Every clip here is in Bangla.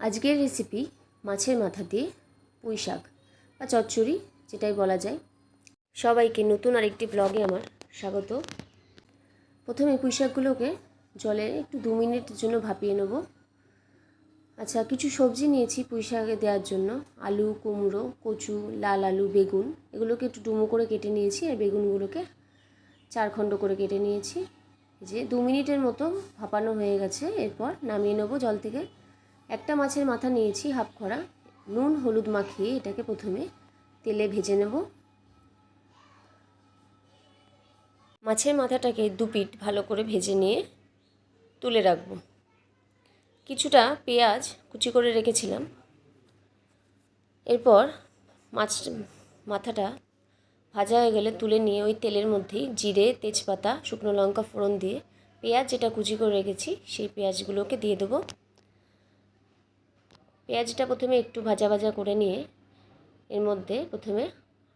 আজকের রেসিপি মাছের মাথা দিয়ে পুঁই শাক বা চচ্চড়ি যেটাই বলা যায়। সবাইকে নতুন আরেকটি ব্লগে আমার স্বাগত। প্রথমে পুঁই শাকগুলোকে জলে একটু 2 মিনিটের জন্য ভাপিয়ে নেব। আচ্ছা, কিছু সবজি নিয়েছি পুঁই শাকে দেওয়ার জন্য। আলু, কুমড়ো, কচু, লাল আলু, বেগুন এগুলোকে একটু ডুমো করে কেটে নিয়েছি, আর বেগুনগুলোকে 4 খণ্ড করে কেটে নিয়েছি। যে 2 মিনিটের মতো ভাপানো হয়ে গেছে। এরপর নামিয়ে নেব জল থেকে। একটা মাছের মাথা নিয়েছি হাফ খড়া, নুন হলুদ মাখিয়ে এটাকে প্রথমে তেলে ভেজে নেব। মাছের মাথাটাকে 2 পিঠ ভালো করে ভেজে নিয়ে তুলে রাখব। কিছুটা পেঁয়াজ কুচি করে রেখেছিলাম। এরপর মাথাটা ভাজা হয়ে গেলে তুলে নিয়ে ওই তেলের মধ্যেই জিরে, তেজপাতা, শুকনো লঙ্কা ফোড়ন দিয়ে পেঁয়াজ যেটা কুচি করে রেখেছি সেই পেঁয়াজগুলোকে দিয়ে দেবো। পেঁয়াজটা প্রথমে একটু ভাজা ভাজা করে নিয়ে এর মধ্যে প্রথমে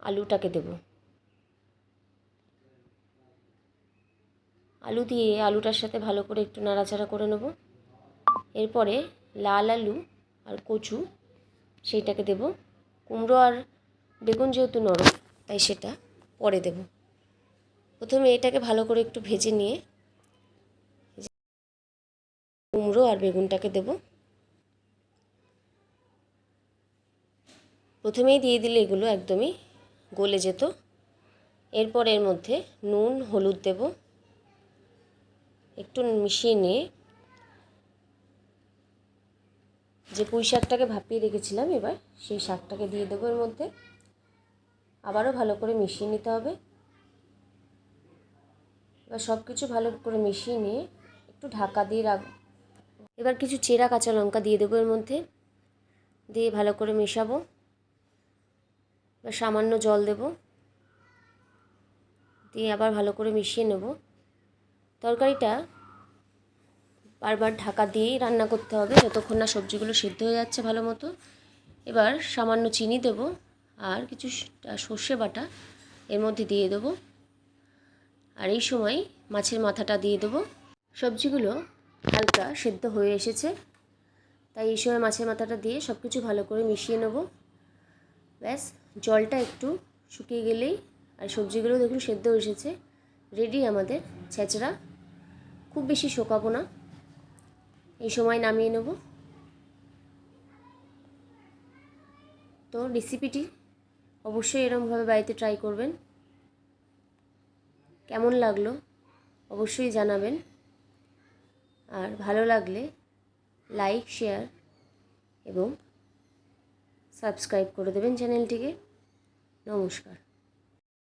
আলুটাকে দেব। আলু দিয়ে আলুটার সাথে ভালো করে একটু নাড়াচাড়া করে নেব। এরপরে লাল আলু আর কচু সেইটাকে দেব। কুমড়ো আর বেগুন যেহেতু নরম তাই সেটা পরে দেব। প্রথমে এটাকে ভালো করে একটু ভেজে নিয়ে কুমড়ো আর বেগুনটাকে দেব। প্রথমেই দিয়ে দিলে এগুলো একদমই গলে যেত। এরপর এর মধ্যে নুন হলুদ দেব, একটু মিশিয়ে নিয়ে যে পুঁই শাকটাকে ভাপিয়ে রেখেছিলাম এবার সেই শাকটাকে দিয়ে দেবো এর মধ্যে। আবারও ভালো করে মিশিয়ে নিতে হবে। এবার সব কিছু ভালো করে মিশিয়ে নিয়ে একটু ঢাকা দিয়ে রাখবো। এবার কিছু চেরা কাঁচা লঙ্কা দিয়ে দেবো এর মধ্যে, দিয়ে ভালো করে মেশাবো। এবার সামান্য জল দেব, দিয়ে আবার ভালো করে মিশিয়ে নেব। তরকারিটা বারবার ঢাকা দিয়েই রান্না করতে হবে যতক্ষণ না সবজিগুলো সিদ্ধ হয়ে যাচ্ছে ভালো মতো। এবার সামান্য চিনি দেব আর কিছু সর্ষে বাটা এর মধ্যে দিয়ে দেবো। আর এই সময় মাছের মাথাটা দিয়ে দেবো। সবজিগুলো হালকা সেদ্ধ হয়ে এসেছে, তাই এই সময় মাছের মাথাটা দিয়ে সব কিছু ভালো করে মিশিয়ে নেব। ব্যাস, জলটা একটু শুকিয়ে গেলেই আর সবজিগুলো দেখুন সেদ্ধ এসেছে, রেডি আমাদের ছেঁচড়া। খুব বেশি শোকাবো না, এই সময় নামিয়ে নেব। তো রেসিপিটি অবশ্যই এরকমভাবে বাড়িতে ট্রাই করবেন। কেমন লাগলো অবশ্যই জানাবেন, আর ভালো লাগলে লাইক, শেয়ার এবং সাবস্ক্রাইব করে দেবেন চ্যানেলটিকে। নমস্কার।